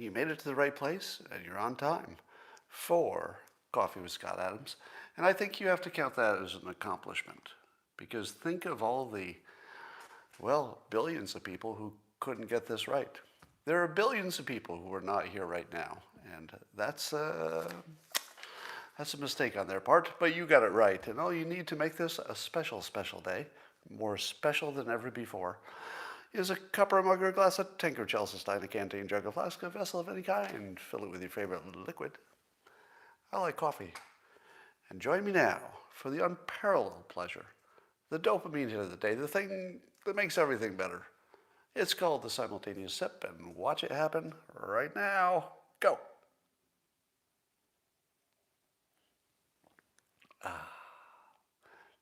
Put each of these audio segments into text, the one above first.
you made it to the right place and you're on time for Coffee with Scott Adams. And I think you have to count that as an accomplishment, because think of all the, well, billions of people who couldn't get this right. There are billions of people who are not here right now, and that's a mistake on their part, but you got it right. And all you need to make this a special, special day, more special than ever before, is a cup or a mug or a glass, a tankard, chalice, a stein, a canteen, jug, a flask, a vessel of any kind. Fill it with your favorite liquid. I like coffee. And join me now for the unparalleled pleasure, the dopamine hit of the day, the thing that makes everything better. It's called the simultaneous sip, and watch it happen right now. Go.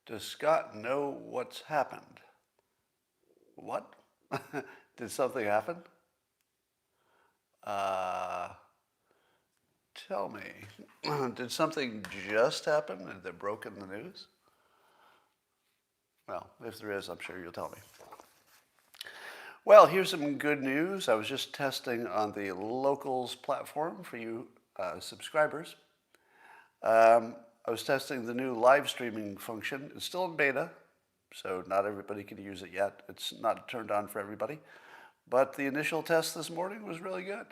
Does Scott know what's happened? What? Did something happen? Tell me, did something just happen that broke in the news? Well, if there is, I'm sure you'll tell me. Well, here's some good news. I was just testing on the Locals platform for you subscribers. I was testing the new live streaming function. It's still in beta, so not everybody can use it yet. It's not turned on for everybody. But the initial test this morning was really good.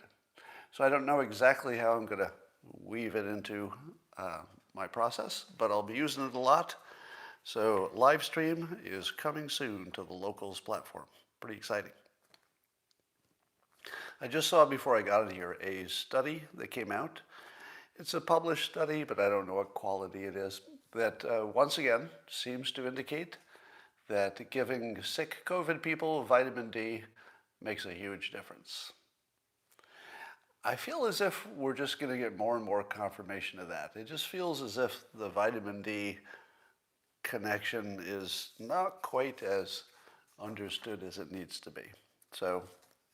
So I don't know exactly how I'm going to weave it into my process, but I'll be using it a lot. So live stream is coming soon to the Locals platform. Pretty exciting. I just saw before I got in here a study that came out. It's a published study, but I don't know what quality it is, that once again seems to indicate that giving sick COVID people vitamin D makes a huge difference. I feel as if we're just going to get more and more confirmation of that. It just feels as if the vitamin D connection is not quite as understood as it needs to be. So,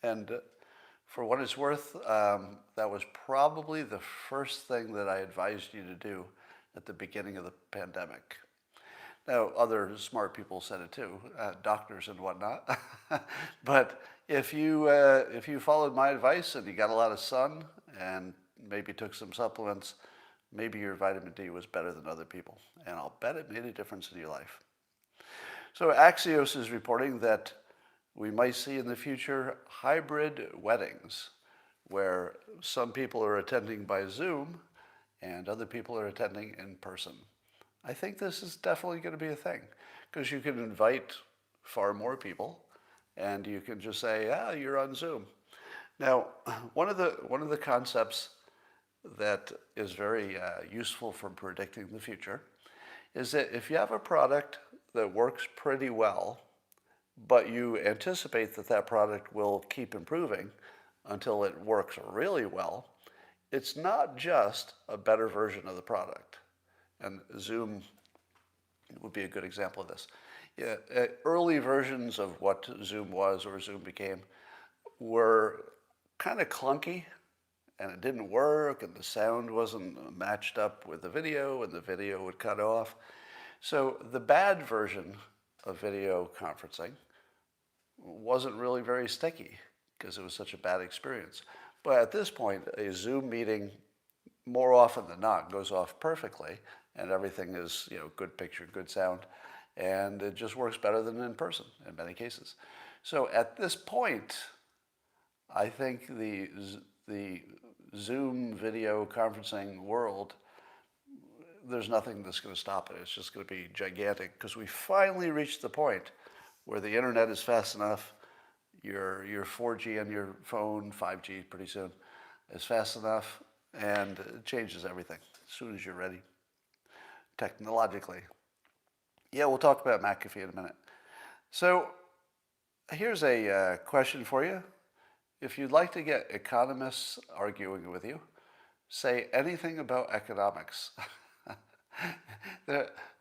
and for what it's worth, that was probably the first thing that I advised you to do at the beginning of the pandemic. Now, other smart people said it too, doctors and whatnot. But if you followed my advice and you got a lot of sun and maybe took some supplements, maybe your vitamin D was better than other people. And I'll bet it made a difference in your life. So Axios is reporting that we might see in the future hybrid weddings, where some people are attending by Zoom and other people are attending in person. I think this is definitely going to be a thing, because you can invite far more people and you can just say, you're on Zoom. Now, one of the concepts that is very useful for predicting the future is that if you have a product that works pretty well, but you anticipate that that product will keep improving until it works really well, it's not just a better version of the product. And Zoom would be a good example of this. Yeah, early versions of what Zoom was or Zoom became were kind of clunky, and it didn't work, and the sound wasn't matched up with the video, and the video would cut off. So the bad version of video conferencing wasn't really very sticky because it was such a bad experience. But at this point, a Zoom meeting, more often than not, goes off perfectly, and everything is, good picture, good sound, and it just works better than in person in many cases. So at this point, I think the Zoom video conferencing world, there's nothing that's going to stop it. It's just going to be gigantic, because we finally reached the point where the internet is fast enough, your 4G on your phone, 5G pretty soon, is fast enough, and it changes everything as soon as you're ready, technologically. Yeah, we'll talk about McAfee in a minute. So here's a question for you. If you'd like to get economists arguing with you, say anything about economics.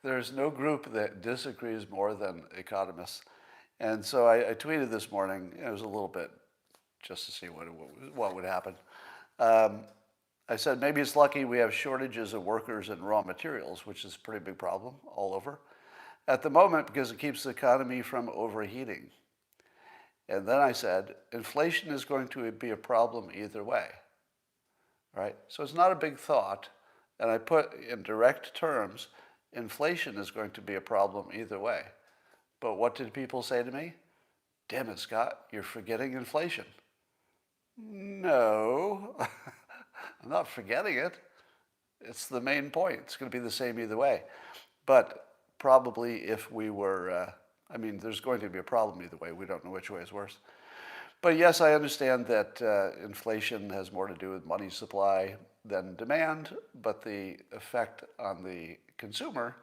There's no group that disagrees more than economists. And so I tweeted this morning. It was a little bit just to see what would happen. I said, maybe it's lucky we have shortages of workers and raw materials, which is a pretty big problem all over at the moment, because it keeps the economy from overheating. And then I said, inflation is going to be a problem either way, right? So it's not a big thought. And I put in direct terms, inflation is going to be a problem either way. But what did people say to me? Damn it, Scott, you're forgetting inflation. No, I'm not forgetting it. It's the main point. It's going to be the same either way. But probably if we were, there's going to be a problem either way. We don't know which way is worse. But yes, I understand that inflation has more to do with money supply than demand, but the effect on the consumer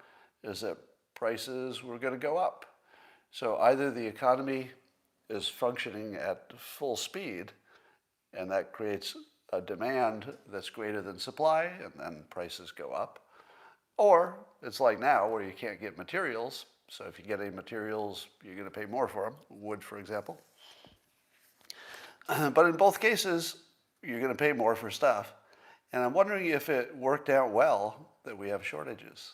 is that prices were going to go up. So either the economy is functioning at full speed, and that creates a demand that's greater than supply, and then prices go up. Or it's like now where you can't get materials, so if you get any materials, you're going to pay more for them, wood, for example. But in both cases, you're going to pay more for stuff. And I'm wondering if it worked out well that we have shortages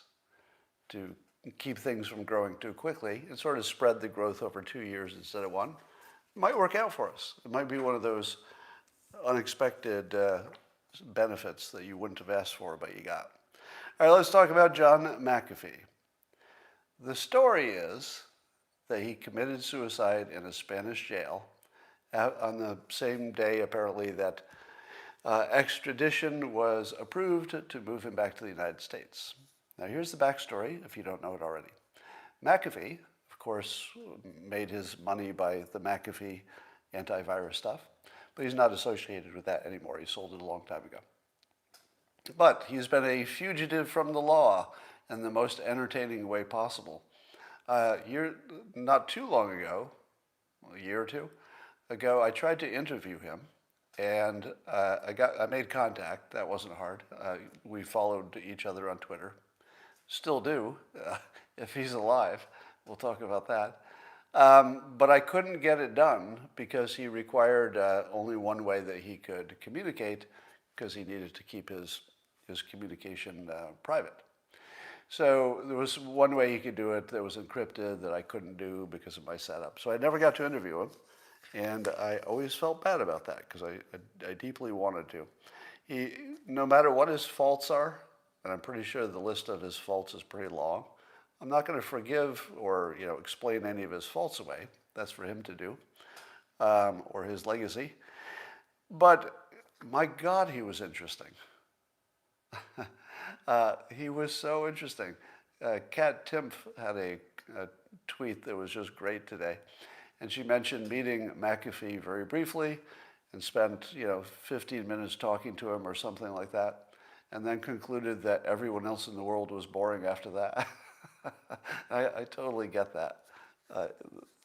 to keep things from growing too quickly and sort of spread the growth over 2 years instead of one. It might work out for us. It might be one of those unexpected benefits that you wouldn't have asked for, but you got. All right, let's talk about John McAfee. The story is that he committed suicide in a Spanish jail on the same day, apparently, that extradition was approved to move him back to the United States. Now, here's the backstory, if you don't know it already. McAfee, of course, made his money by the McAfee antivirus stuff, but he's not associated with that anymore. He sold it a long time ago. But he's been a fugitive from the law in the most entertaining way possible. Not too long ago, a year or two ago, I tried to interview him, and I made contact. That wasn't hard. We followed each other on Twitter. Still do, if he's alive. We'll talk about that. But I couldn't get it done because he required only one way that he could communicate, because he needed to keep his communication private. So there was one way he could do it that was encrypted that I couldn't do because of my setup. So I never got to interview him, and I always felt bad about that because I deeply wanted to. No matter what his faults are, and I'm pretty sure the list of his faults is pretty long, I'm not going to forgive or explain any of his faults away. That's for him to do, or his legacy. But my God, he was interesting. He was so interesting. Kat Timpf had a tweet that was just great today, and she mentioned meeting McAfee very briefly and spent 15 minutes talking to him or something like that, and then concluded that everyone else in the world was boring after that. I totally get that.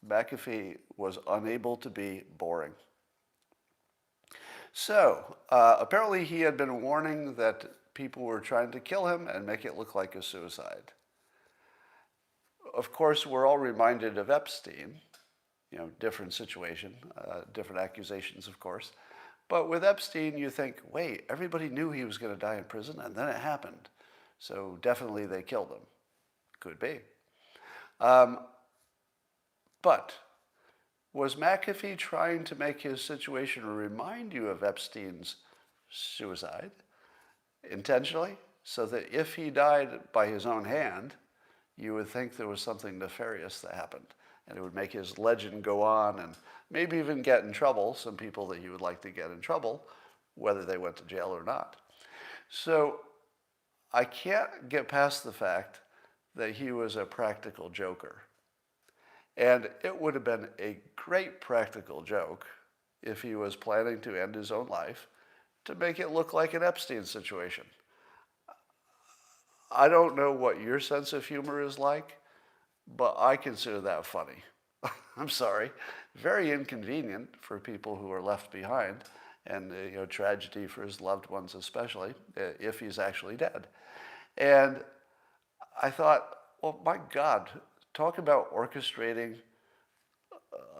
McAfee was unable to be boring. So apparently he had been warning that people were trying to kill him and make it look like a suicide. Of course, we're all reminded of Epstein, different situation, different accusations, of course. But with Epstein, you think, wait, everybody knew he was going to die in prison, and then it happened. So definitely they killed him. Could be. But was McAfee trying to make his situation remind you of Epstein's suicide intentionally, so that if he died by his own hand, you would think there was something nefarious that happened, and it would make his legend go on and maybe even get in trouble, some people that you would like to get in trouble, whether they went to jail or not. So I can't get past the fact that he was a practical joker. And it would have been a great practical joke if he was planning to end his own life to make it look like an Epstein situation. I don't know what your sense of humor is like, but I consider that funny. I'm sorry. Very inconvenient for people who are left behind, and tragedy for his loved ones especially, if he's actually dead. And I thought, well, my God, talk about orchestrating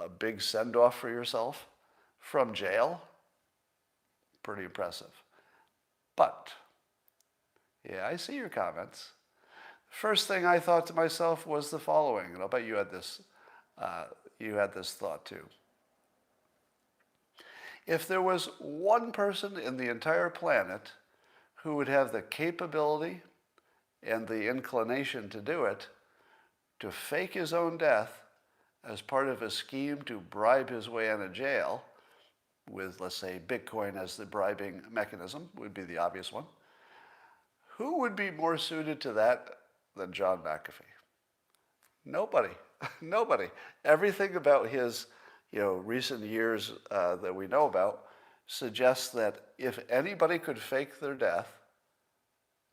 a big send-off for yourself from jail. Pretty impressive. But, yeah, I see your comments. First thing I thought to myself was the following, and I'll bet you had this thought too. If there was one person in the entire planet who would have the capability and the inclination to do it, to fake his own death as part of a scheme to bribe his way out of jail, with, let's say, Bitcoin as the bribing mechanism, would be the obvious one. Who would be more suited to that than John McAfee? Nobody. Nobody. Everything about his recent years that we know about suggests that if anybody could fake their death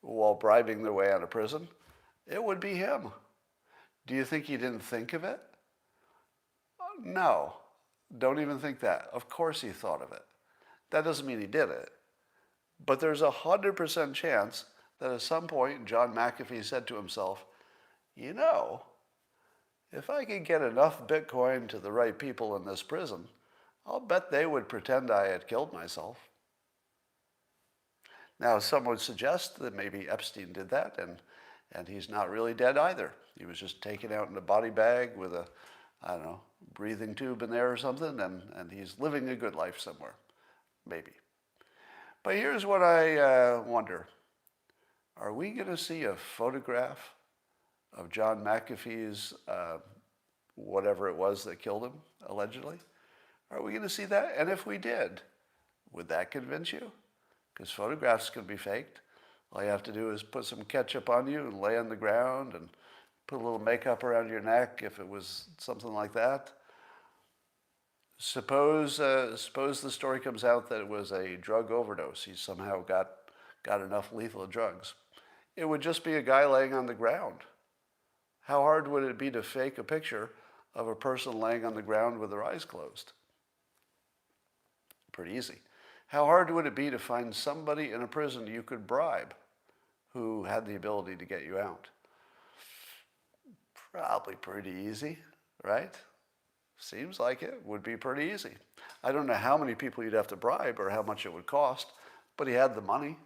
while bribing their way out of prison, it would be him. Do you think he didn't think of it? No. Don't even think that. Of course he thought of it. That doesn't mean he did it. But there's 100% chance that at some point John McAfee said to himself, if I could get enough Bitcoin to the right people in this prison, I'll bet they would pretend I had killed myself. Now, some would suggest that maybe Epstein did that, and he's not really dead either. He was just taken out in a body bag with a, breathing tube in there or something, and he's living a good life somewhere. Maybe. But here's what I wonder. Are we going to see a photograph of John McAfee's whatever it was that killed him, allegedly? Are we going to see that? And if we did, would that convince you? Because photographs can be faked. All you have to do is put some ketchup on you and lay on the ground and put a little makeup around your neck if it was something like that. Suppose the story comes out that it was a drug overdose. He somehow got enough lethal drugs. It would just be a guy laying on the ground. How hard would it be to fake a picture of a person laying on the ground with their eyes closed? Pretty easy. How hard would it be to find somebody in a prison you could bribe who had the ability to get you out? Probably pretty easy, right? Seems like it would be pretty easy. I don't know how many people you'd have to bribe or how much it would cost, but he had the money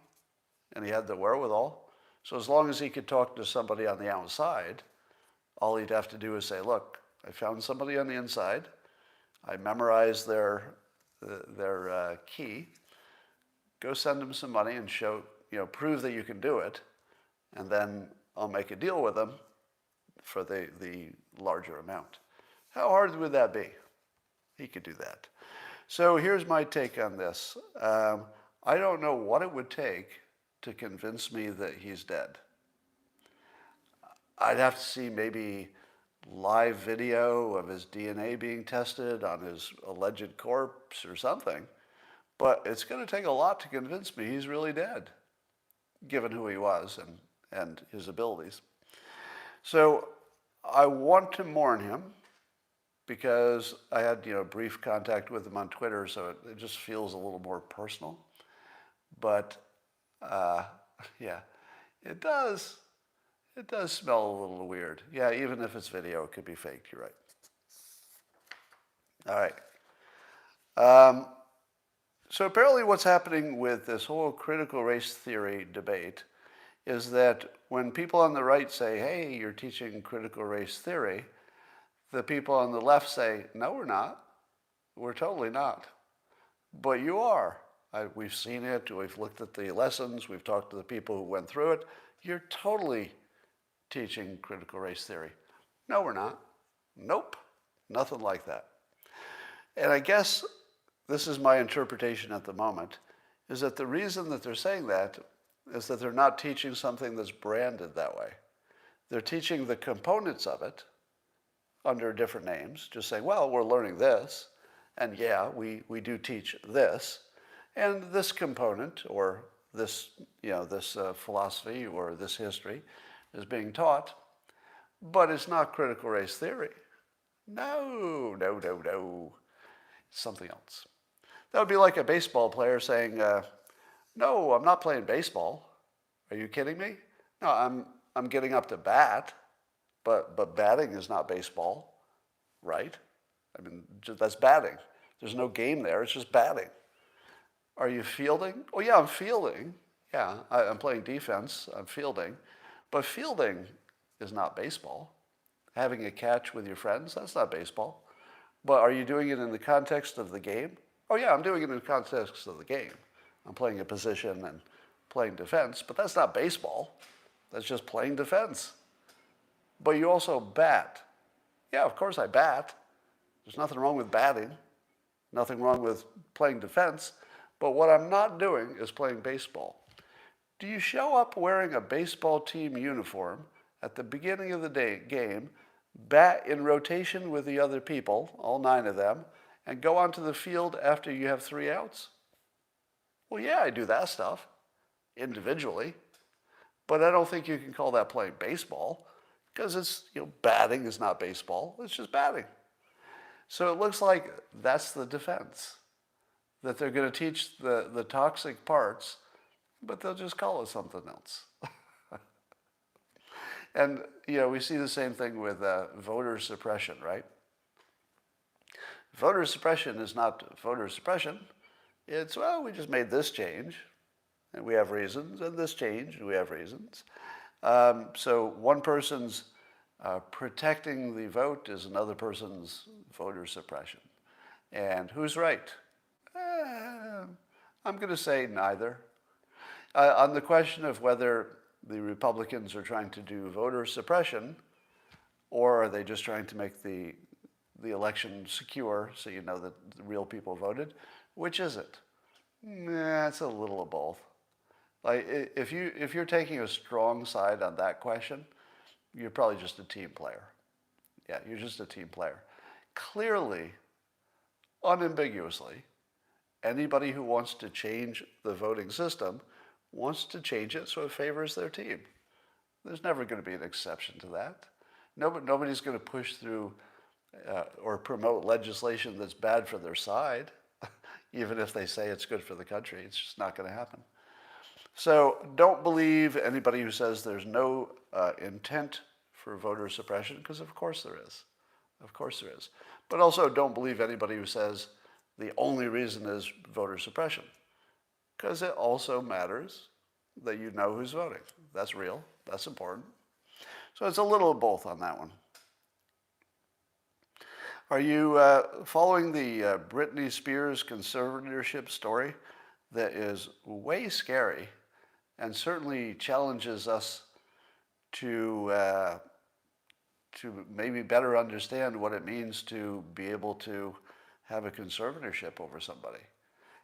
and he had the wherewithal. So as long as he could talk to somebody on the outside, all he'd have to do is say, look, I found somebody on the inside. I memorized their key. Go send them some money and prove that you can do it, and then I'll make a deal with them for the larger amount. How hard would that be? He could do that. So here's my take on this. I don't know what it would take to convince me that he's dead. I'd have to see maybe live video of his DNA being tested on his alleged corpse or something. But it's going to take a lot to convince me he's really dead, given who he was and his abilities. So I want to mourn him because I had brief contact with him on Twitter, so it just feels a little more personal. But yeah, it does smell a little weird. Yeah, even if it's video, it could be faked. You're right. All right. So apparently what's happening with this whole critical race theory debate is that when people on the right say, hey, you're teaching critical race theory, the people on the left say, no, we're not. We're totally not. But you are. We've seen it. We've looked at the lessons. We've talked to the people who went through it. You're totally teaching critical race theory. No, we're not. Nope. Nothing like that. And I guess this is my interpretation at the moment, is that the reason that they're saying that is that they're not teaching something that's branded that way. They're teaching the components of it under different names, just saying, well, we're learning this, and yeah, we do teach this, and this component, or this, this philosophy, or this history is being taught, but it's not critical race theory. No. It's something else. That would be like a baseball player saying, no, I'm not playing baseball. Are you kidding me? No, I'm getting up to bat, but batting is not baseball, right? I mean, that's batting. There's no game there. It's just batting. Are you fielding? Oh, yeah, I'm fielding. Yeah, I'm playing defense. I'm fielding. But fielding is not baseball. Having a catch with your friends, that's not baseball. But are you doing it in the context of the game? Oh yeah, I'm doing it in the context of the game. I'm playing a position and playing defense, but that's not baseball. That's just playing defense. But you also bat. Yeah, of course I bat. There's nothing wrong with batting, nothing wrong with playing defense. But what I'm not doing is playing baseball. Do you show up wearing a baseball team uniform at the beginning of the game, bat in rotation with the other people, all 9 of them, and go onto the field after you have 3 outs? Well, yeah, I do that stuff individually, but I don't think you can call that playing baseball because it's, batting is not baseball. It's just batting. So it looks like that's the defense, that they're going to teach the toxic parts, but they'll just call it something else. And, we see the same thing with voter suppression, right? Voter suppression is not voter suppression. It's, well, we just made this change, and we have reasons, and this change, and we have reasons. So one person's protecting the vote is another person's voter suppression. And who's right? I'm going to say neither. On the question of whether the Republicans are trying to do voter suppression, or are they just trying to make the election secure so you know that the real people voted, which is it? It's a little of both. Like if you're taking a strong side on that question, you're probably just a team player. Yeah, you're just a team player. Clearly, unambiguously, anybody who wants to change the voting system wants to change it so it favors their team. There's never going to be an exception to that. Nobody's going to push through or promote legislation that's bad for their side, even if they say it's good for the country. It's just not going to happen. So don't believe anybody who says there's no intent for voter suppression, because of course there is. Of course there is. But also don't believe anybody who says the only reason is voter suppression, because it also matters that you know who's voting. That's real. That's important. So it's a little of both on that one. Are you following the Britney Spears conservatorship story that is way scary and certainly challenges us to maybe better understand what it means to be able to have a conservatorship over somebody?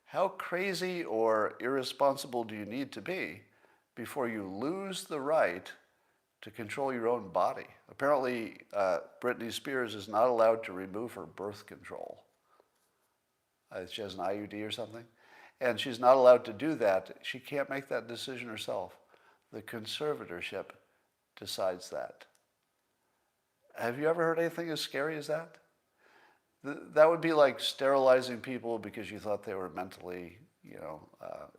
How crazy or irresponsible do you need to be before you lose the right to control your own body? Apparently, Britney Spears is not allowed to remove her birth control. She has an IUD or something. And she's not allowed to do that. She can't make that decision herself. The conservatorship decides that. Have you ever heard anything as scary as that? That would be like sterilizing people because you thought they were mentally,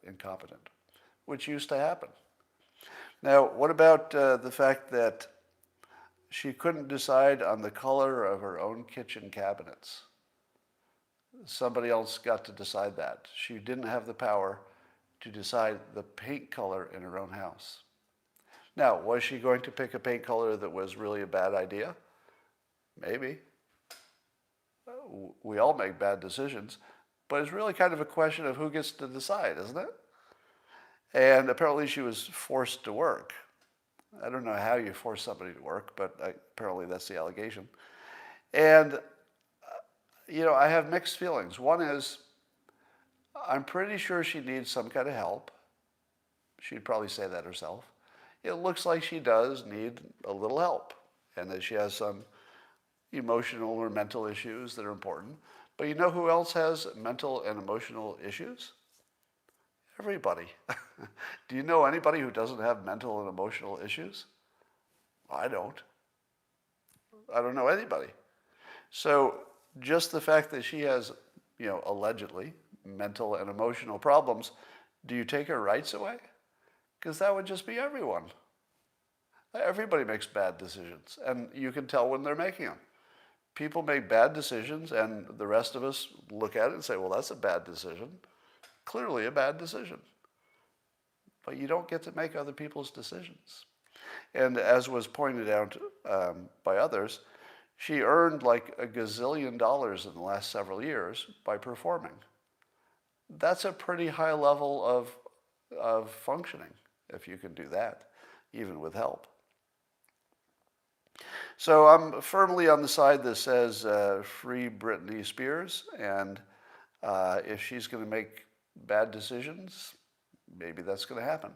incompetent, which used to happen. Now, what about the fact that she couldn't decide on the color of her own kitchen cabinets? Somebody else got to decide that. She didn't have the power to decide the paint color in her own house. Now, was she going to pick a paint color that was really a bad idea? Maybe. We all make bad decisions, but it's really kind of a question of who gets to decide, isn't it? And apparently she was forced to work. I don't know how you force somebody to work, but apparently that's the allegation. And, I have mixed feelings. One is, I'm pretty sure she needs some kind of help. She'd probably say that herself. It looks like she does need a little help, and that she has some emotional or mental issues that are important. But you know who else has mental and emotional issues? Everybody. Do you know anybody who doesn't have mental and emotional issues? I don't. I don't know anybody. So just the fact that she has, allegedly mental and emotional problems, do you take her rights away? Because that would just be everyone. Everybody makes bad decisions, and you can tell when they're making them. People make bad decisions, and the rest of us look at it and say, well, that's a bad decision. Clearly a bad decision. But you don't get to make other people's decisions. And as was pointed out by others, she earned like $1 gazillion in the last several years by performing. that's a pretty high level of functioning if you can do that, even with help. So I'm firmly on the side that says free Britney Spears, and if she's going to make bad decisions, maybe that's going to happen.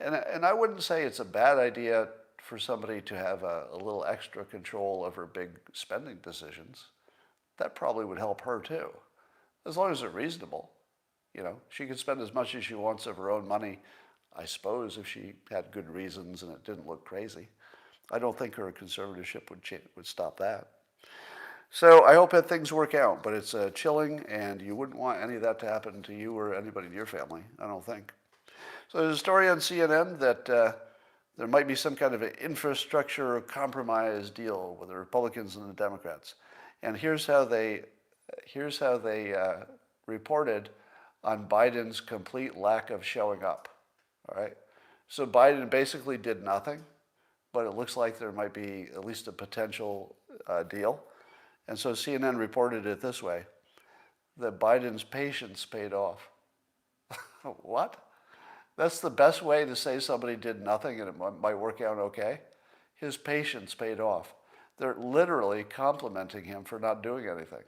And I wouldn't say it's a bad idea for somebody to have a little extra control over big spending decisions. That probably would help her too, as long as they're reasonable. You know, she could spend as much as she wants of her own money, I suppose, if she had good reasons and it didn't look crazy. I don't think her conservatorship would stop that. So I hope that things work out, but it's chilling, and you wouldn't want any of that to happen to you or anybody in your family, I don't think. So there's a story on CNN that there might be some kind of an infrastructure compromise deal with the Republicans and the Democrats. And here's how they reported on Biden's complete lack of showing up. All right. So Biden basically did nothing, but it looks like there might be at least a potential deal. And so CNN reported it this way, that Biden's patience paid off. What? That's the best way to say somebody did nothing and it might work out okay? His patience paid off. They're literally complimenting him for not doing anything.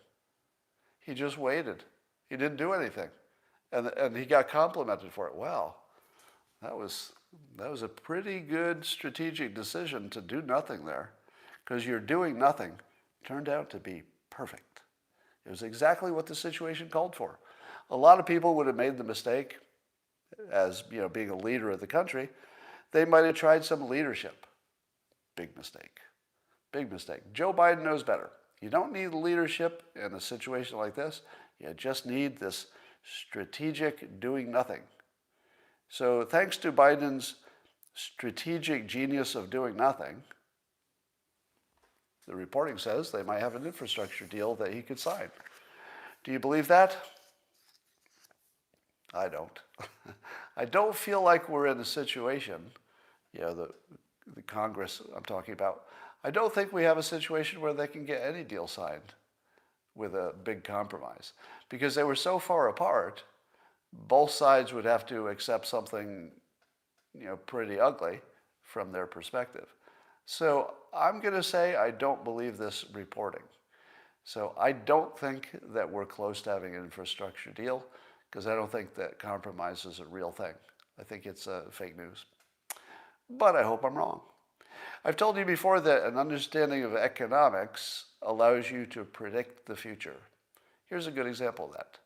He just waited. He didn't do anything. And he got complimented for it. Wow, that was a pretty good strategic decision to do nothing there, because your doing nothing turned out to be perfect. It was exactly what the situation called for. A lot of people would have made the mistake, as you know, being a leader of the country, they might have tried some leadership. Big mistake. Big mistake. Joe Biden knows better. You don't need leadership in a situation like this. You just need this strategic doing nothing. So thanks to Biden's strategic genius of doing nothing, the reporting says they might have an infrastructure deal that he could sign. Do you believe that? I don't. I don't feel like we're in a situation, you know, the Congress I'm talking about, I don't think we have a situation where they can get any deal signed with a big compromise, because they were so far apart, both sides would have to accept something, you know, pretty ugly from their perspective. So I'm going to say I don't believe this reporting. So I don't think that we're close to having an infrastructure deal, because I don't think that compromise is a real thing. I think it's fake news. But I hope I'm wrong. I've told you before that an understanding of economics allows you to predict the future. Here's a good example of that.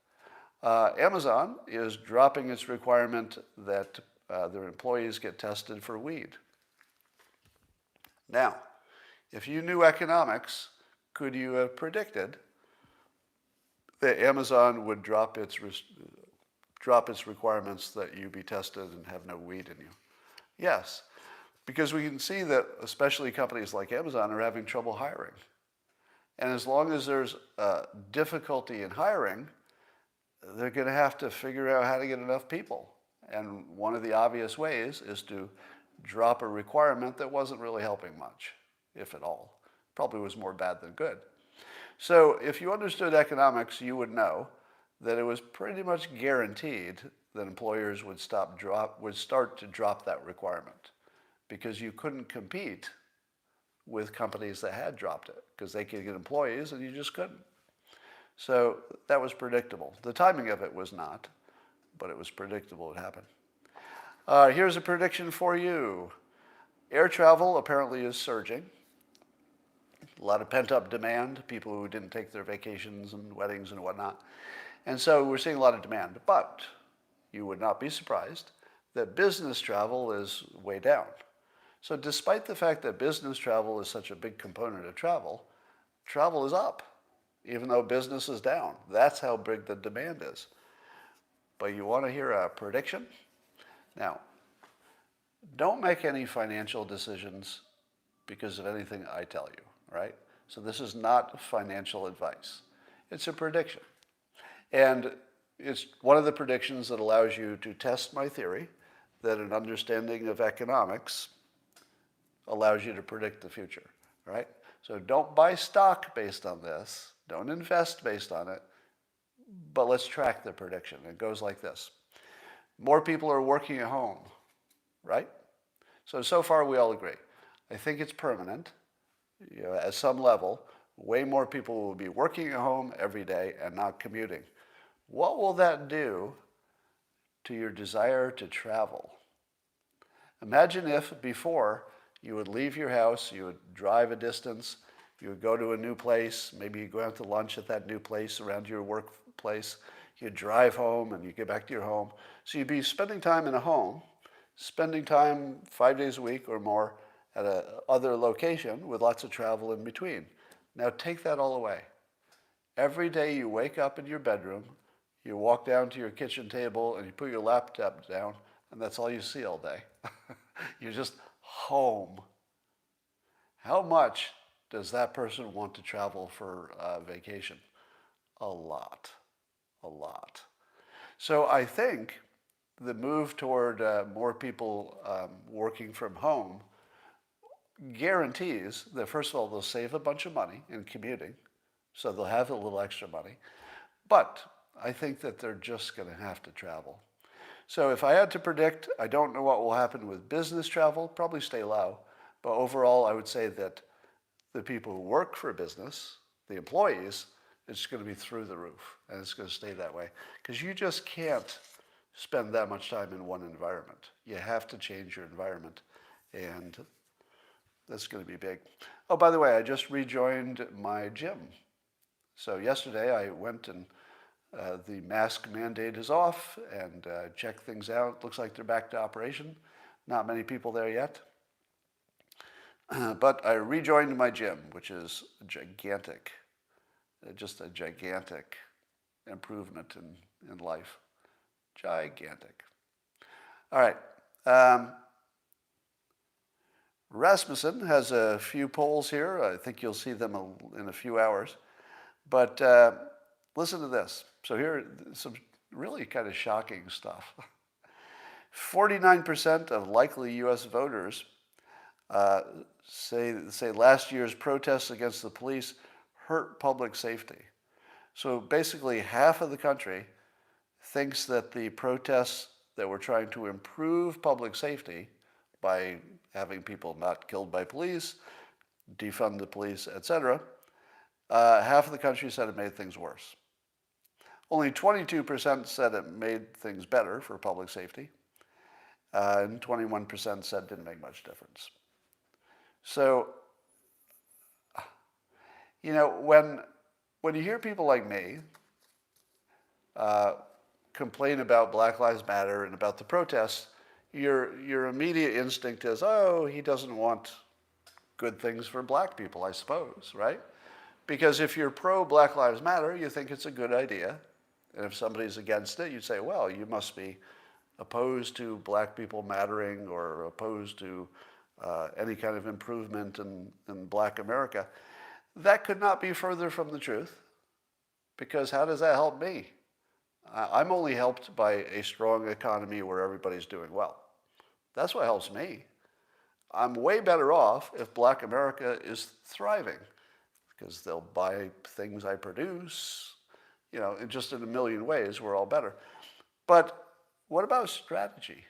Amazon is dropping its requirement that their employees get tested for weed. Now, if you knew economics, could you have predicted that Amazon would drop its requirements that you be tested and have no weed in you? Yes, because we can see that especially companies like Amazon are having trouble hiring. And as long as there's difficulty in hiring, they're going to have to figure out how to get enough people. And one of the obvious ways is to drop a requirement that wasn't really helping much, if at all. Probably was more bad than good. So if you understood economics, you would know that it was pretty much guaranteed that employers would start to drop that requirement, because you couldn't compete with companies that had dropped it, because they could get employees and you just couldn't. So that was predictable. The timing of it was not, but it was predictable it happened. Here's a prediction for you. Air travel apparently is surging. A lot of pent-up demand, people who didn't take their vacations and weddings and whatnot. And so we're seeing a lot of demand. But you would not be surprised that business travel is way down. So despite the fact that business travel is such a big component of travel, travel is up, even though business is down. That's how big the demand is. But you want to hear a prediction? Now, don't make any financial decisions because of anything I tell you, right? So this is not financial advice. It's a prediction. And it's one of the predictions that allows you to test my theory that an understanding of economics allows you to predict the future, right? So don't buy stock based on this. Don't invest based on it. but let's track the prediction. It goes like this. More people are working at home, right? So far we all agree. I think it's permanent. At some level, way more people will be working at home every day and not commuting. What will that do to your desire to travel? Imagine if before you would leave your house, you would drive a distance, you would go to a new place, maybe you go out to lunch at that new place around your workplace, you'd drive home and you get back to your home. So you'd be spending time in a home, spending time 5 days a week or more at another location with lots of travel in between. Now take that all away. Every day you wake up in your bedroom, you walk down to your kitchen table and you put your laptop down, and that's all you see all day. You're just home. How much does that person want to travel for vacation? A lot. A lot. So I think the move toward more people working from home guarantees that, first of all, they'll save a bunch of money in commuting, so they'll have a little extra money. But I think that they're just going to have to travel. So if I had to predict, I don't know what will happen with business travel, probably stay low. But overall, I would say that the people who work for a business, the employees, it's going to be through the roof. And it's going to stay that way. Because you just can't spend that much time in one environment. You have to change your environment. And that's going to be big. Oh, by the way, I just rejoined my gym. So yesterday I went and the mask mandate is off and checked things out. Looks like they're back to operation. Not many people there yet. But I rejoined my gym, which is gigantic. Just a gigantic improvement in life. Gigantic. All right. Rasmussen has a few polls here. I think you'll see them in a few hours. But listen to this. So here, some really kind of shocking stuff. 49% of likely U.S. voters say last year's protests against the police hurt public safety. So basically, half of the country thinks that the protests that were trying to improve public safety by having people not killed by police, defund the police, etc., half of the country said it made things worse. Only 22% said it made things better for public safety, and 21% said it didn't make much difference. So, when you hear people like me complain about Black Lives Matter and about the protests, your immediate instinct is, oh, he doesn't want good things for black people, I suppose, right? Because if you're pro-Black Lives Matter, you think it's a good idea. And if somebody's against it, you say, well, you must be opposed to black people mattering or opposed to any kind of improvement in black America. That could not be further from the truth, because how does that help me? I'm only helped by a strong economy where everybody's doing well. That's what helps me. I'm way better off if black America is thriving, because they'll buy things I produce. Just in a million ways, we're all better. But what about strategy?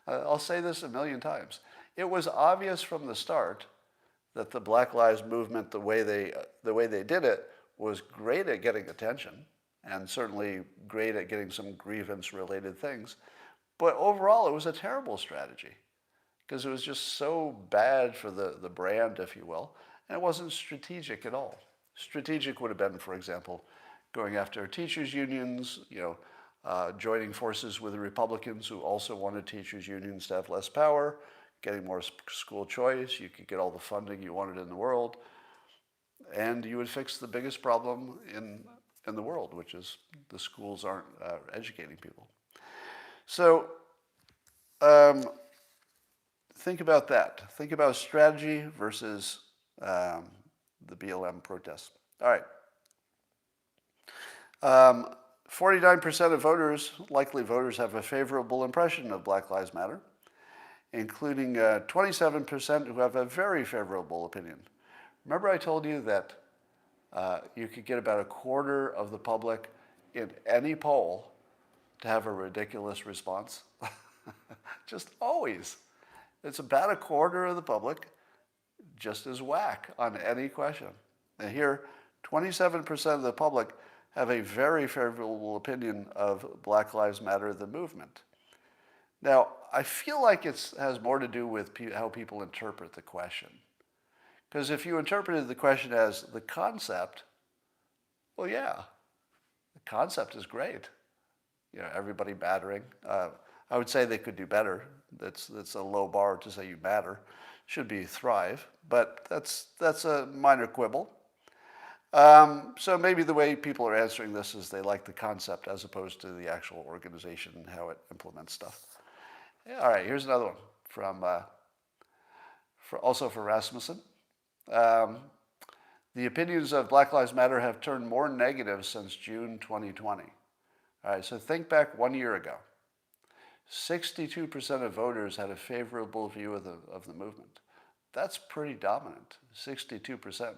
I'll say this a million times. It was obvious from the start that the Black Lives Movement, the way they did it, was great at getting attention, and certainly great at getting some grievance-related things. But overall, it was a terrible strategy, because it was just so bad for the brand, if you will, and it wasn't strategic at all. Strategic would have been, for example, going after teachers' unions, joining forces with the Republicans who also wanted teachers' unions to have less power, getting more school choice. You could get all the funding you wanted in the world, and you would fix the biggest problem in the world, which is the schools aren't educating people. So think about that. Think about strategy versus the BLM protests. All right. 49% of likely voters, have a favorable impression of Black Lives Matter, including 27% who have a very favorable opinion. Remember I told you that you could get about a quarter of the public in any poll to have a ridiculous response. Just always. It's about a quarter of the public just as whack on any question. And here, 27% of the public have a very favorable opinion of Black Lives Matter, the movement. Now, I feel like it has more to do with how people interpret the question. Because if you interpreted the question as the concept, well, yeah, the concept is great. You know, everybody mattering. I would say they could do better. That's a low bar to say you matter. Should be thrive, but that's a minor quibble. So maybe the way people are answering this is they like the concept as opposed to the actual organization and how it implements stuff. Yeah, all right, here's another one from also for Rasmussen. The opinions of Black Lives Matter have turned more negative since June 2020. All right, so think back 1 year ago. 62% of voters had a favorable view of the movement. That's pretty dominant, 62%.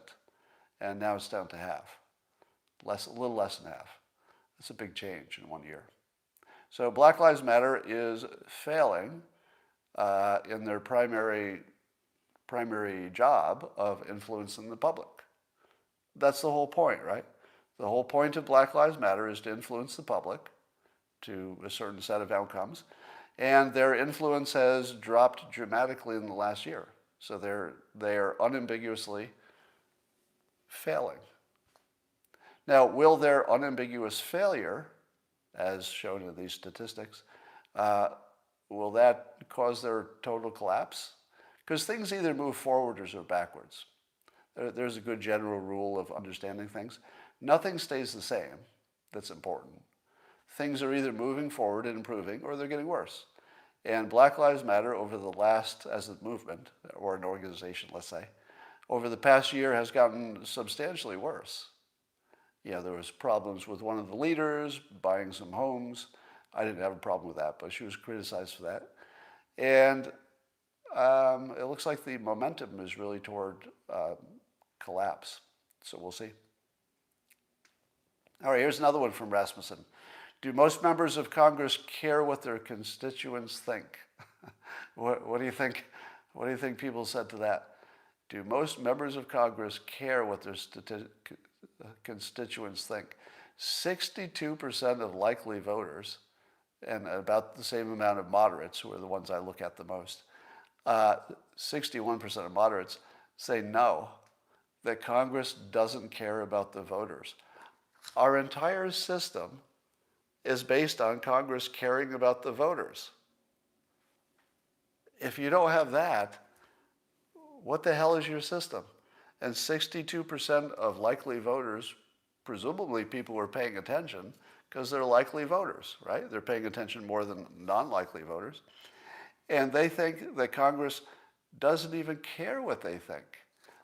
And now it's down to half, a little less than half. That's a big change in 1 year. So Black Lives Matter is failing in their primary job of influencing the public. That's the whole point, right? The whole point of Black Lives Matter is to influence the public to a certain set of outcomes. And their influence has dropped dramatically in the last year. So they are unambiguously failing. Now, will their unambiguous failure, as shown in these statistics, will that cause their total collapse? Because things either move forwards or backwards. There's a good general rule of understanding things. Nothing stays the same. That's important. Things are either moving forward and improving or they're getting worse. And Black Lives Matter over the last, as a movement, or an organization, let's say, over the past year has gotten substantially worse. Yeah, there was problems with one of the leaders buying some homes. I didn't have a problem with that, but she was criticized for that. And it looks like the momentum is really toward collapse. So we'll see. All right, here's another one from Rasmussen. Do most members of Congress care what their constituents think? What do you think? What do you think people said to that? Do most members of Congress care what their constituents think? 62% of likely voters, and about the same amount of moderates, who are the ones I look at the most, 61% of moderates say no, that Congress doesn't care about the voters. Our entire system is based on Congress caring about the voters. If you don't have that, what the hell is your system? And 62% of likely voters, presumably people who are paying attention, because they're likely voters, right? They're paying attention more than non-likely voters. And they think that Congress doesn't even care what they think.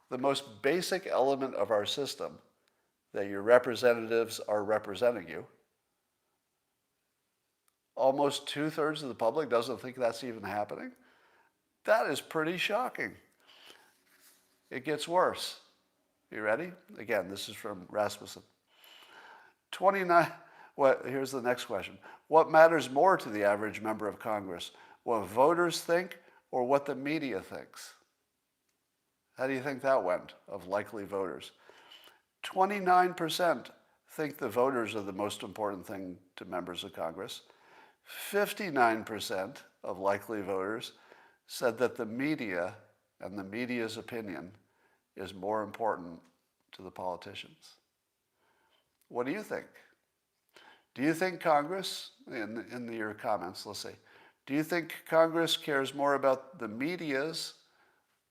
The most basic element of our system, that your representatives are representing you, almost 2/3 of the public doesn't think that's even happening. That is pretty shocking. It gets worse. You ready? Again, this is from Rasmussen. 29. Here's the next question. What matters more to the average member of Congress? What voters think or what the media thinks? How do you think that went of likely voters? 29% think the voters are the most important thing to members of Congress. 59% of likely voters said that the media and the media's opinion is more important to the politicians. What do you think? Do you think Congress, in your comments, let's see, do you think Congress cares more about the media's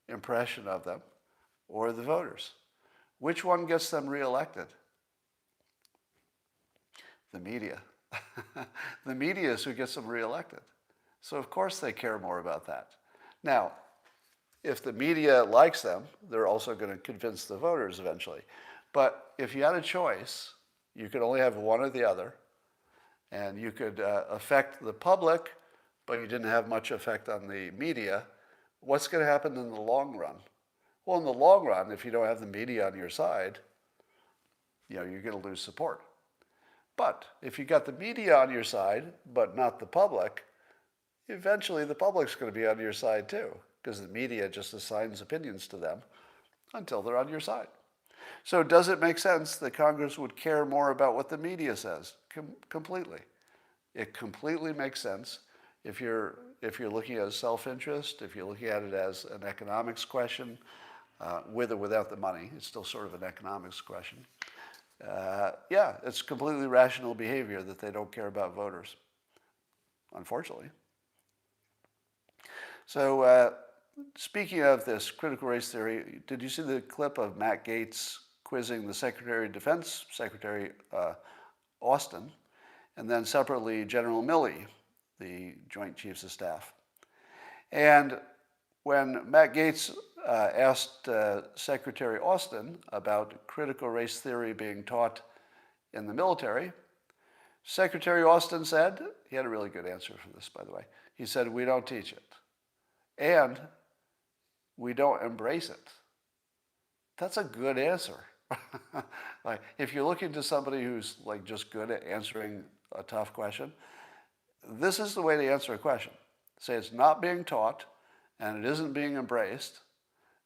impression of them or the voters? Which one gets them reelected? The media. The media is who gets them reelected. So of course they care more about that. Now, if the media likes them, they're also going to convince the voters eventually. But if you had a choice, you could only have one or the other, and you could affect the public, but you didn't have much effect on the media. What's going to happen in the long run? Well, in the long run, if you don't have the media on your side, you're going to lose support. But if you got the media on your side, but not the public, eventually the public's going to be on your side too, because the media just assigns opinions to them until they're on your side. So does it make sense that Congress would care more about what the media says? Completely. It completely makes sense if you're looking at self-interest, if you're looking at it as an economics question, with or without the money. It's still sort of an economics question. Yeah, it's completely rational behavior that they don't care about voters, unfortunately. So speaking of this critical race theory, did you see the clip of Matt Gaetz quizzing the Secretary of Defense, Secretary Austin, and then separately General Milley, the Joint Chiefs of Staff? And when Matt Gaetz asked Secretary Austin about critical race theory being taught in the military, Secretary Austin said, he had a really good answer for this, by the way. He said, "We don't teach it. And we don't embrace it." That's a good answer. Like, if you're looking to somebody who's like just good at answering a tough question, this is the way to answer a question. Say it's not being taught and it isn't being embraced,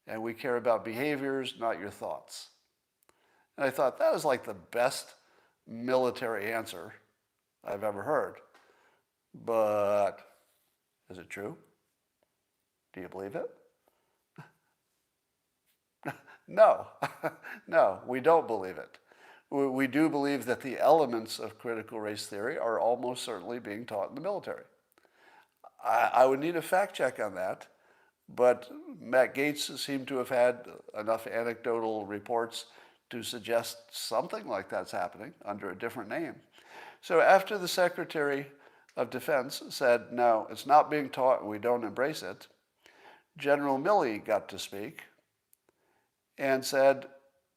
and we care about behaviors, not your thoughts. And I thought that was like the best military answer I've ever heard. But is it true? Do you believe it? No, no, we don't believe it. We do believe that the elements of critical race theory are almost certainly being taught in the military. I would need a fact check on that, but Matt Gaetz seemed to have had enough anecdotal reports to suggest something like that's happening under a different name. So after the Secretary of Defense said, no, it's not being taught and we don't embrace it, General Milley got to speak and said,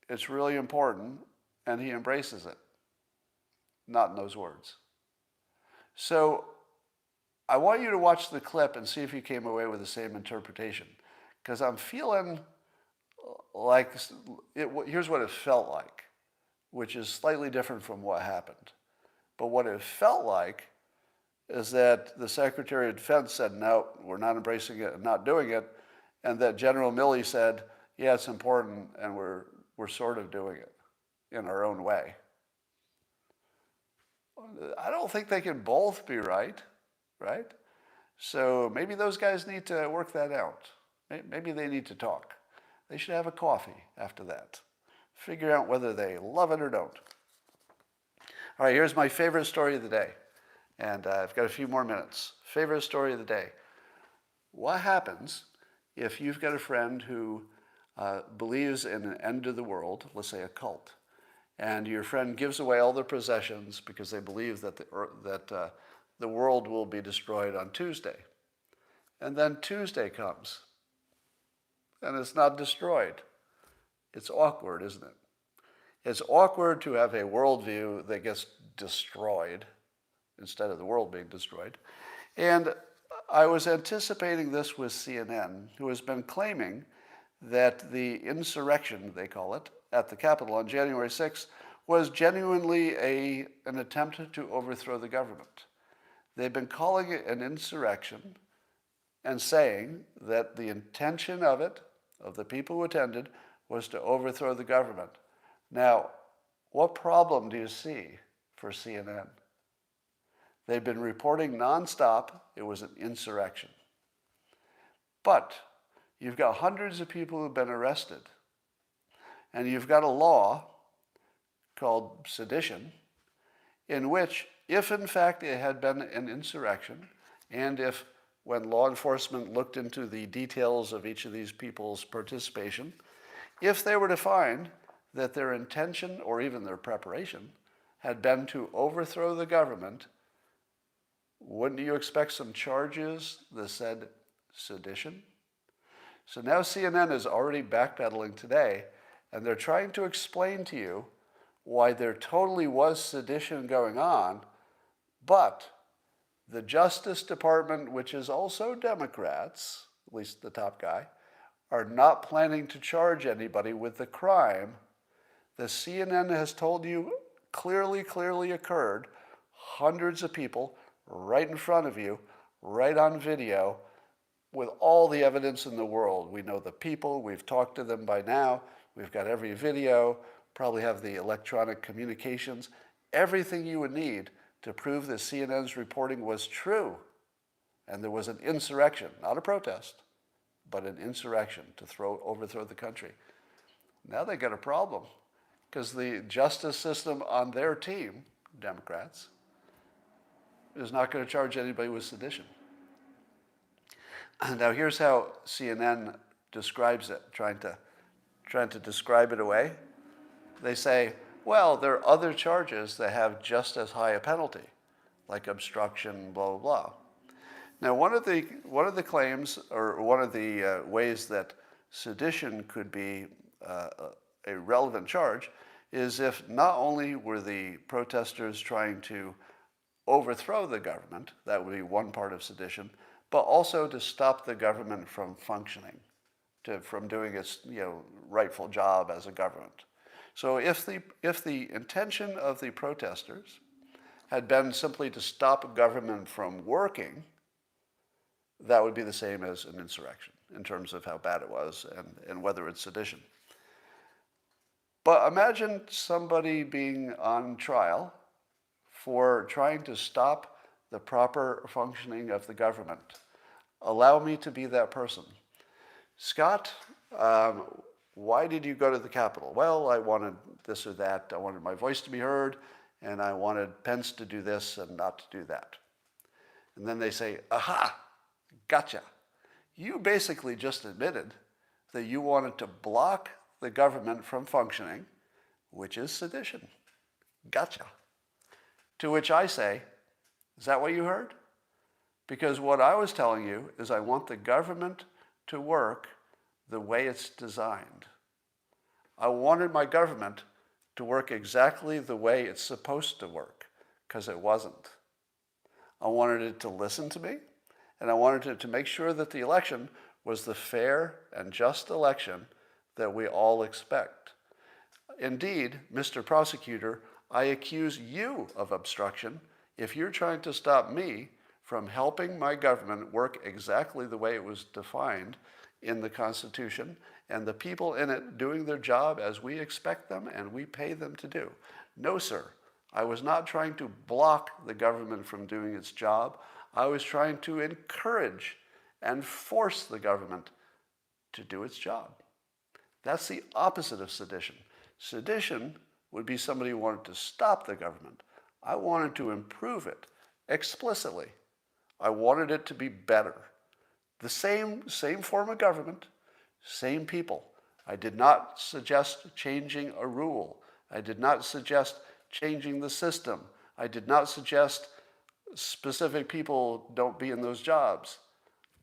it's really important, and he embraces it. Not in those words. So I want you to watch the clip and see if you came away with the same interpretation, because I'm feeling like, here's what it felt like, which is slightly different from what happened. But what it felt like is that the Secretary of Defense said, no, we're not embracing it and not doing it, and that General Milley said, yeah, it's important, and we're sort of doing it in our own way. I don't think they can both be right? So maybe those guys need to work that out. Maybe they need to talk. They should have a coffee after that. Figure out whether they love it or don't. All right, here's my favorite story of the day. And I've got a few more minutes. Favorite story of the day. What happens if you've got a friend who believes in an end of the world, let's say a cult, and your friend gives away all their possessions because they believe that the world will be destroyed on Tuesday. And then Tuesday comes, and it's not destroyed. It's awkward, isn't it? It's awkward to have a worldview that gets destroyed instead of the world being destroyed. And I was anticipating this with CNN, who has been claiming that the insurrection, they call it, at the Capitol on January 6th was genuinely an attempt to overthrow the government. They've been calling it an insurrection and saying that the intention of it, of the people who attended, was to overthrow the government. Now, what problem do you see for CNN? They've been reporting nonstop it was an insurrection. But you've got hundreds of people who've been arrested. And you've got a law called sedition, in which, if in fact it had been an insurrection, and if when law enforcement looked into the details of each of these people's participation, if they were to find that their intention or even their preparation had been to overthrow the government, wouldn't you expect some charges that said sedition? So now CNN is already backpedaling today, and they're trying to explain to you why there totally was sedition going on, but the Justice Department, which is also Democrats, at least the top guy, are not planning to charge anybody with the crime that CNN has told you clearly occurred, hundreds of people right in front of you, right on video, with all the evidence in the world. We know the people, we've talked to them by now, we've got every video, probably have the electronic communications, everything you would need to prove that CNN's reporting was true. And there was an insurrection, not a protest, but an insurrection to overthrow the country. Now they got a problem, because the justice system on their team, Democrats, is not going to charge anybody with sedition. Now here's how CNN describes it, trying to describe it away. They say, well, there are other charges that have just as high a penalty, like obstruction, blah, blah, blah. Now, one of the claims, or one of the ways that sedition could be a relevant charge, is if not only were the protesters trying to overthrow the government, that would be one part of sedition, but also to stop the government from functioning, from doing its rightful job as a government. So if the intention of the protesters had been simply to stop government from working, that would be the same as an insurrection in terms of how bad it was and whether it's sedition. But imagine somebody being on trial for trying to stop the proper functioning of the government. Allow me to be that person. Scott, why did you go to the Capitol? Well, I wanted this or that. I wanted my voice to be heard, and I wanted Pence to do this and not to do that. And then they say, aha, gotcha. You basically just admitted that you wanted to block the government from functioning, which is sedition. Gotcha. To which I say, is that what you heard? Because what I was telling you is I want the government to work the way it's designed. I wanted my government to work exactly the way it's supposed to work, because it wasn't. I wanted it to listen to me, and I wanted it to make sure that the election was the fair and just election that we all expect. Indeed, Mr. Prosecutor, I accuse you of obstruction if you're trying to stop me from helping my government work exactly the way it was defined in the Constitution, and the people in it doing their job as we expect them and we pay them to do. No, sir. I was not trying to block the government from doing its job. I was trying to encourage and force the government to do its job. That's the opposite of sedition. Sedition would be somebody who wanted to stop the government. I wanted to improve it explicitly. I wanted it to be better. The same form of government, same people. I did not suggest changing a rule. I did not suggest changing the system. I did not suggest specific people don't be in those jobs.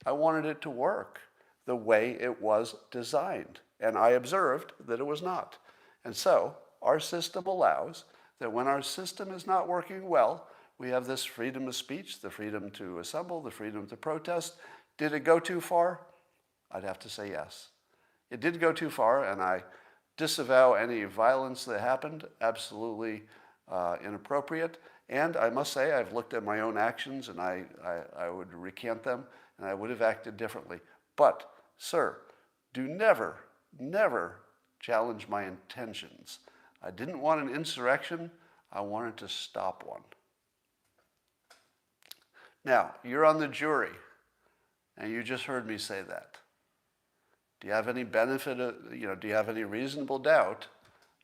I wanted it to work the way it was designed. And I observed that it was not. And so our system allows that when our system is not working well, we have this freedom of speech, the freedom to assemble, the freedom to protest. Did it go too far? I'd have to say yes. It did go too far, and I disavow any violence that happened, absolutely inappropriate. And I must say, I've looked at my own actions, and I would recant them, and I would have acted differently. But, sir, do never challenge my intentions. I didn't want an insurrection. I wanted to stop one. Now, you're on the jury, and you just heard me say that. Do you have any benefit, do you have any reasonable doubt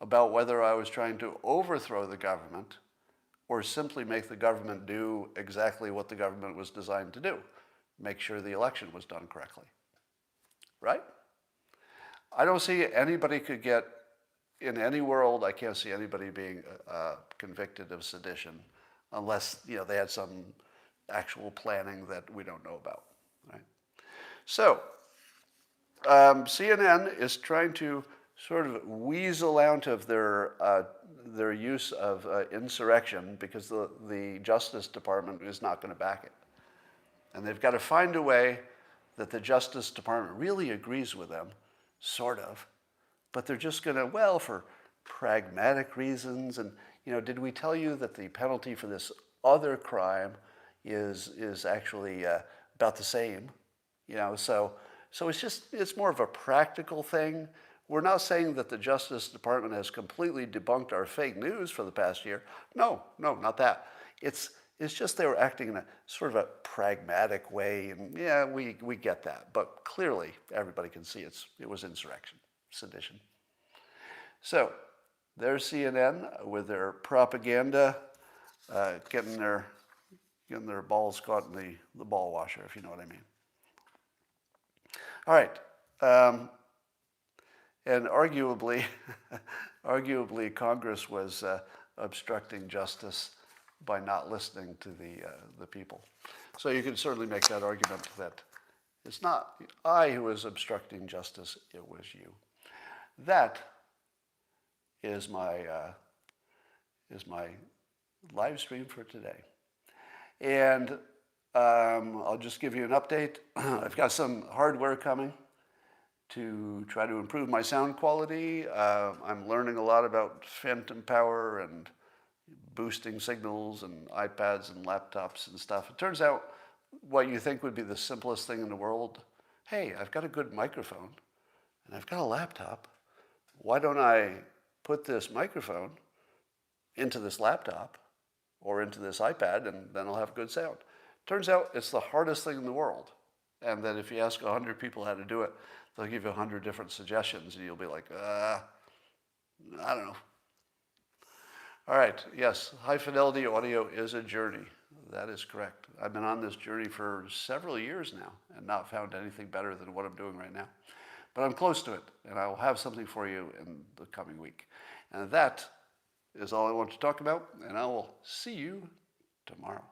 about whether I was trying to overthrow the government or simply make the government do exactly what the government was designed to do? Make sure the election was done correctly. Right? I don't see anybody could get, in any world, I can't see anybody being convicted of sedition unless they had some actual planning that we don't know about. Right? So, CNN is trying to sort of weasel out of their use of insurrection because the Justice Department is not going to back it. And they've got to find a way that the Justice Department really agrees with them, sort of, but they're just going to, for pragmatic reasons, and did we tell you that the penalty for this other crime is actually about the same? So it's more of a practical thing. We're not saying that the Justice Department has completely debunked our fake news for the past year. No, not that. It's just they were acting in a sort of a pragmatic way, and yeah, we get that. But clearly, everybody can see it was insurrection, sedition. So there's CNN with their propaganda, getting their balls caught in the ball washer, if you know what I mean. All right. And arguably, Congress was obstructing justice by not listening to the people. So you can certainly make that argument that it's not I who was obstructing justice, it was you. That is my live stream for today. And I'll just give you an update. I've got some hardware coming to try to improve my sound quality. I'm learning a lot about phantom power and boosting signals and iPads and laptops and stuff. It turns out what you think would be the simplest thing in the world, hey, I've got a good microphone and I've got a laptop. Why don't I put this microphone into this laptop or into this iPad, and then I'll have good sound? Turns out it's the hardest thing in the world. And that if you ask 100 people how to do it, they'll give you 100 different suggestions, and you'll be like, I don't know. All right, yes, high fidelity audio is a journey. That is correct. I've been on this journey for several years now and not found anything better than what I'm doing right now. But I'm close to it, and I will have something for you in the coming week. And that is all I want to talk about, and I will see you tomorrow.